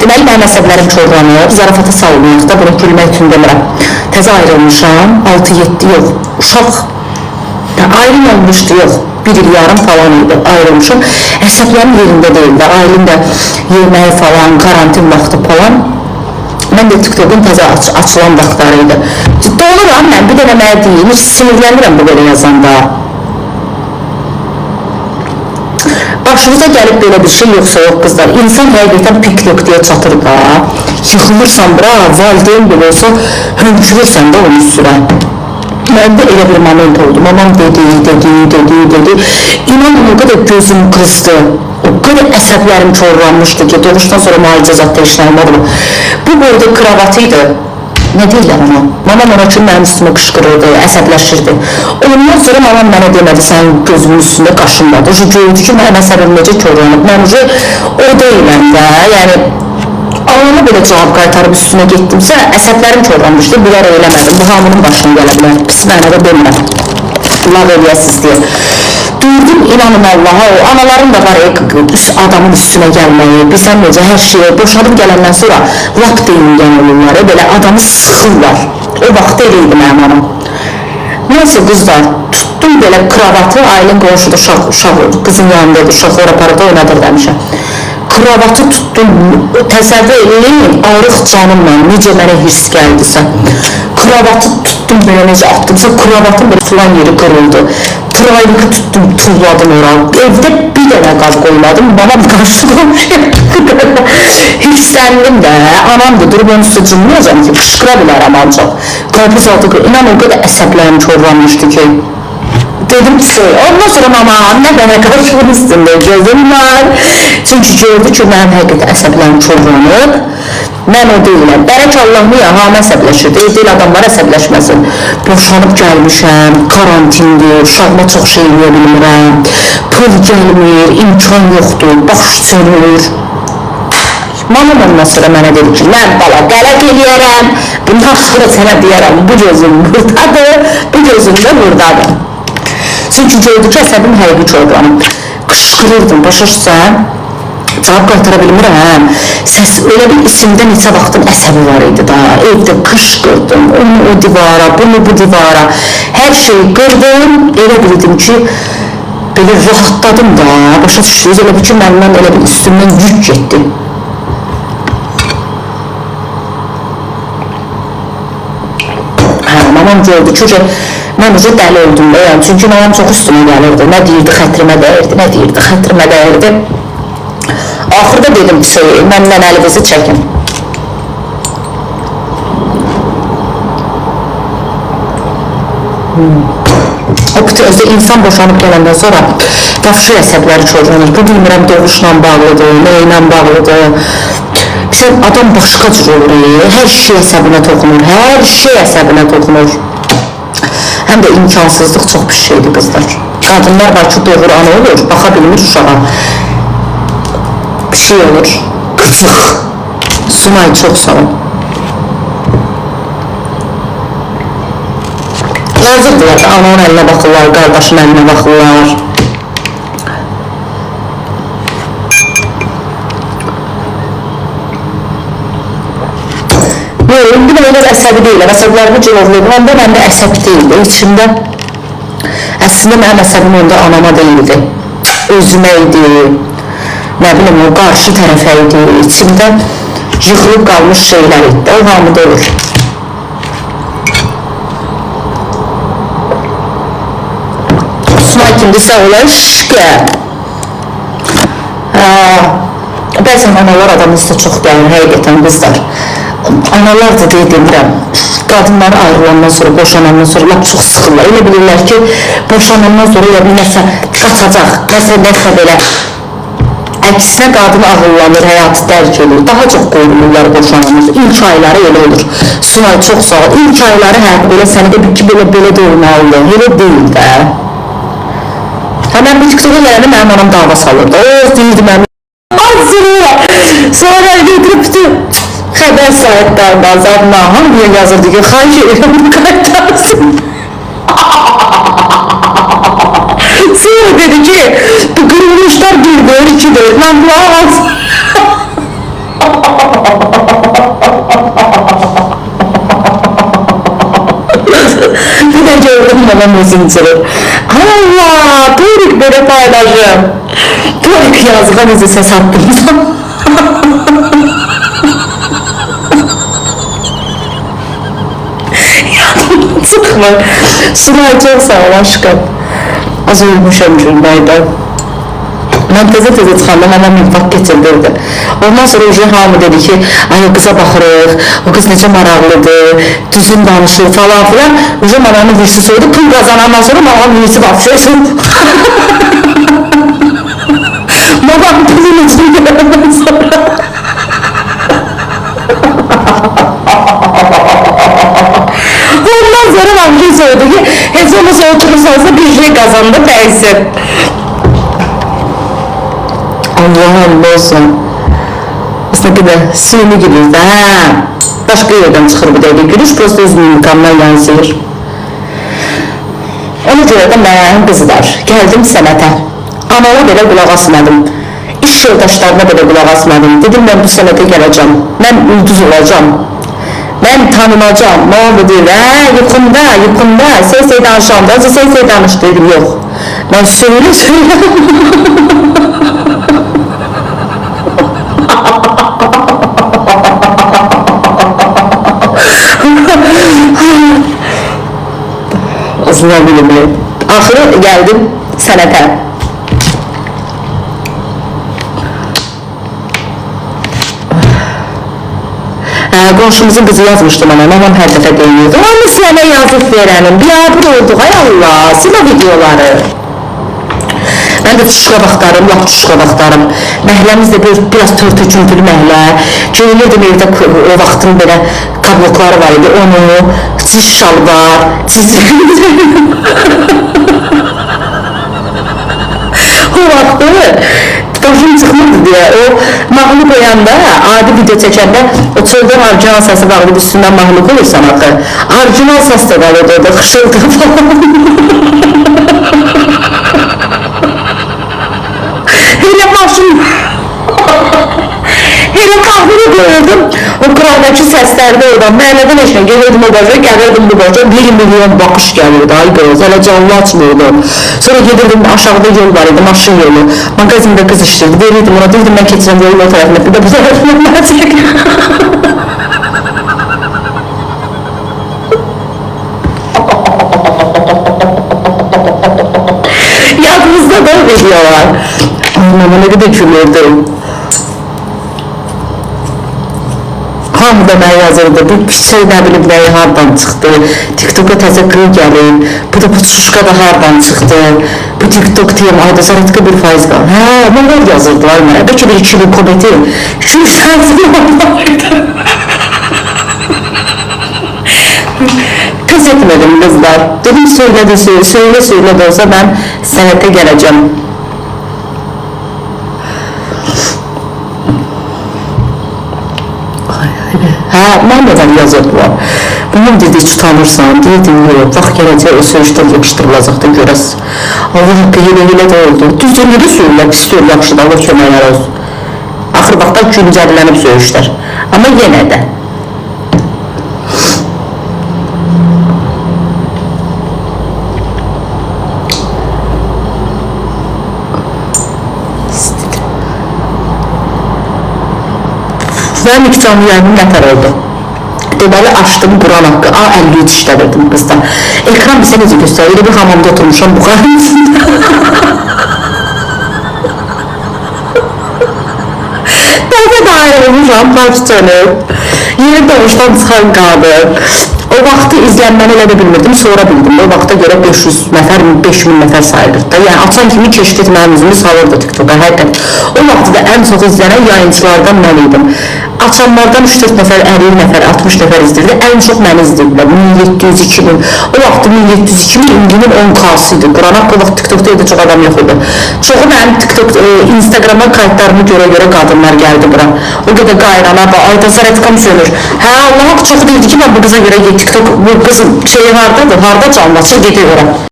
Deməli, mənim əsəblərim çorlanır, zarafata salınır da, bunu gülmək üçün demirəm. Təzə ayrılmışam, 6-7 yox, uşaq ayrım olmuşdu, yox, 1 il yarım falan idi, ayrılmışam. Əsəblərim yerində deyildi, ailəm də yeməyi falan, karantin vaxtı falan. Mən də TikTok'un təzə açılan vaxtlarıydı. Ciddi oluram, mən bir dənə mənə deyim, hiç sinirlənirəm bu belə yazanda. Başınıza gəlib belə bir şey yoxsa yox qızlar, insan həqiqətən pik nöqtəyə çatır da, yıxılırsan bura, valideyn belə olsa, hönkürürsən də onun üstünə. Məndə elə bir moment oldu, mamam dedi, inanın o qədər gözüm qızdı, o qədər əsəblərim çorlanmışdı ki, doğuşdan sonra müalicə zat teşnəlmədim. Bu boyda kravatıydı, nə deyirlər ona? Mamam ona üçün mənim üstümə qışqırırdı, əsəbləşirdi. Ondan sonra mamam mənə demədi, sənin gözümün üstündə qaşınmadı. O gördü ki, mənim əsəbim necə körlanıb. Mən o deyiləm də, yəni Ağlama belə cavab qaytarıb üstünə getdimsə, əsəblərim çorlanmışdı, bunlar eləmədim. Bu hamının başına gələ bilər, pis mənada demirəm. Allah eləyəsiz deyə. Durdum, inanın Allaha, o anaların da var adamın üstünə gəlməyi, bilsən necə hər şeyə, boşadım gələndən sonra lap deyilən olurlar, belə adamı sıxırlar. O vaxt eləydi mənim anam. Neyse qızlar, tutdum belə kravatı, ailin qonşuda uşaq, qızın yanındaydı, uşaqlar aparıda oynadır demişəm. Kravatı tutdum, təsəvvür eləyin, arıq canımla, necə mənə hirs gəldisə. Kravatı tutdum, belə necə atdımsa, kravatın belə filan yeri qırıldı. Traylıqı tutdum, tulladım oran. Evdə bir dənə qaz qoymadım, babam qarşılamışım. Hirsləndim də, anamdır, durub onu sıcımlayacam ki, qışqıra bilərəm ancaq. Qarpız altı, inan o qədər əsəblərim çorlanmışdı ki. Dedim ki, ondan sonra mama, nə mənə qarşılığın üstündə gözüm var. Çünki gördü ki, mənim həqiqətən əsəblərim çorlanıb. Mən o deyiləm. Bərək Allah'ını ya, hamı əsəbləşir. Deyil adamlar əsəbləşməsin. Boşanıb gəlmişəm, karantindir, uşağıma çox şey eləyə bilmirəm. Pul gəlmir, imkan yoxdur, baş sönür. Mamam ondan sonra mənə dedi ki, mən bala qələt eləyərəm, bundan sonra sənə deyərəm, bu gözüm buradadır, bu gözüm də buradadır. Çünki gördü ki, əsəbim həqiqi çorlanıb. Qışqırırdım, başarsan, cavab qaytara bilmirəm. Səs öyle bir isimdə neçə vaxtın əsəbi var idi da, evdə qışqırdım, onu o divara, bunu bu divara. Hər şeyi qırdım, elə bildim ki, belə rahatladım da, başa düşdünüz, elə bir ki, məndən elə bir üstümdən yük getdi. Mamam gördü ki, mən uca dəli oldum da, yəni, çünki mamam çox üstümə gəlirdi, nə deyirdi, xətrimə dəyirdi, nə deyirdi, xətrimə dəyirdi. Axırda dedim ki, məndən əlinizi çəkin. O özü insan boşanıb gələndən sonra vəfşi əsəbləri çorlanır. Bu bilmirəm doğuşla bağlıdır, nə ilə bağlıdır. Adam başqa cür olur, hər şey əsəbinə toxunur, hər şey əsəbinə toxunur. Həm də imkansızlıq çox bir şeydir qızlar. Qadınlar var ki, doğru ana olur, baxa bilmir uşağa. Bir şey olur, qıcıq. Sunay çox sağ ol. Yazıqdırlar ki, ananın əlinə baxırlar, qardaşın əlinə baxırlar. İndi mən elə əsəbi deyiləm, əsəblərimi cılovlayım, onda məndə əsəb deyildi, içimdə. Əslində mənim əsəbim onda anama deyildi, özümə idi, nə bilim o qarşı tərəfə idi, içimdə yıxılıb qalmış şeylər idi, o hamıda olur. Sunay kimdirsə olar, şişqə. Bəzən analar adamızda çox gəlir, həqiqətən qızlar. Analar da demirəm, qadınları ayrılandan sonra, boşanandan sonra lap çox sıxırlar. Elə bilirlər ki, boşanandan sonra ya bir nəsə qaçacaq, nəsə belə. Əksinə qadın ağıllanır, həyatı dərk olur, daha çox qoyulurlar boşananlar. İlk ayları elə olur. Sunay çox sağ ol. İlk ayları elə səni də bir ki, belə də olmalıdır. Elə deyil də. Mən bir TikTok'a gələni mənim anam dava salırdı. O deyildi mənim. Sonra götürübdü. Xəbər sahiblərində azadına hamıya yazırdı ki, xahiş edirəm bunu qaytarsın. Sonra dedi ki, bu qırılmışlar 1-4-2-4, mən bu ağız. Bir de gördüm bana messenger'ı. Allah, Torik böyle paylaşım. Torik yazığa bizi ses attım. Çıkma. Sunay çok sağ ol aşkım. Az uyumuşum cümleyden. Ben teze çıxanda mənə mutfaq getirdirdi. Ondan sonra hamı dedi ki, ay o qıza baxırıq, o qız necə maraqlıdır, düzün danışır falan filan. Mənənin virsi soydu, pul qazanandan sonra mənənin virsi başlayasın. Babam pulun üçün görəndən sonra. Ondan sonra ben bir soydu ki, heç olmasa oturursansa bir şey kazandı dəysin. Allah'ım olsun. Aslında bir de suyunu gülür de başka yerden çıkır bir de gülüş prosto özünü mükemmel yansıyır. Ona göre de mənim kızlar geldim sənətə. Anala belə qulaq asmadım. İş yoldaşlarına belə qulaq asmadım. Dedim ben bu sənətə gələcəm. Ben ulduz olacağım. Ben tanınacağım. Ne oldu deyir? Yuxumda, sey danışamda, sey danış dedim yok. Ben söyle. Aslında bilimli. Axırı geldim sənətə. Qonşumuzun qızı yazmışdı bana, mamam hər dəfə deyirdi. Onu sənə yazıb verənim, biabır olduq, ay Allah, sila videoları. Ben de çuşqa vaxtlarım, lap çuşqa vaxtlarım. Məhləmiz də biraz törtüküntülü məhlə. Görünürdüm evdə o vaxtın belə kablokları var idi, onu, çiş şalvar, o vaxtı başım çıxmırdı deyə, o mahluk oyanda, adi video çəkəndə, o çöldən orijinal səsi bağlı üstündən mahluk olursan axı. Orijinal səs də qalırdı orada, xışıldı falan. Hele başım, hele kahveni gördüm, o kıradaki səslərdə oradan, mənədən eşlə, gelirdim o baca, gəlirdim bu baca, 1 milyon bakış gəlirdi, ay göz, hələ canlı açmıyordu. Sonra gedirdim, aşağıda yol var idi, maşın yolu, magazində qız işlirdi, verirdim ona, deyirdim mən keçirəm yolun o tərəfində, bir də bu tərəfində mənəcək. Yadınızda da videolar. Anlama ne kadar gülürdüm. Hamı da mən yazırdı, bu şey nə bilib nəyi hardan çıxdı, TikTok'a təzə qıl gəlib, bu da bu çuşqa da hardan çıxdı, bu TikTok deyəm, ayda zaratka bir faiz var. Hə, nələr yazırdılar mənə, bəlkə bir 2000 komedi, 200 şanslı varlardı. Pes etmedim kızlar, dedim söyle de olsa ben sənətə gələcəm. Hə, mənədən yazırdılar. Bunun dedi, hiç utanırsan, deyirdim, yox, vaxt gələcək, o söyüşdən yapışdırılacaqda görəs. Allah haqqı elə də oldu. Düzdür, nə də söyürlər, pis deyir, yaxşı da, Allah köməklər olsun. Axır vaxtda güncəllənib söyüşlər. Amma yenə də. Ben ilk canlı yayınım nətər oldu. Deməli açdım Quran haqqı, A53 işlədirdim qızda. Ekran bizə necə göstərir, bir hamamda oturmuşam buxarın içində. Dəvə dair olmuşam, parç çönüb. Yeni doğuşdan çıxan qadın. O vaxtı izlənməni elə də bilmirdim, sonra bildim. O vaxta görə 500 nəfər, 5000 nəfər sayılırdı da. Yəni açan kimi keşfet mənim üzümü salırdı TikTok'a, həqiqət. O vaxtı da ən çox izlənən yayıncılardan mən idim. Açanlardan 3-4 nəfər, 50 nəfər, 60 nəfər izləyirdi. Ən çox məni izləyirdi. 1700, 2000. O vaxtı 1700, 2000 indinin 10K-sı idi. Quran haqqı o vaxt TikTok'da da çox adam yox idi. Çoxu mənim TikTok, Instagram'dan kayıtlarımı görə qadınlar gəldi bura. O qədər qayrana, ayda zaratkam sönür. Hə, Allah çox deyildi ki, mən bu qıza görə TikTok, bu qızın şeyi hardadır, harda canlasın, gedir ora.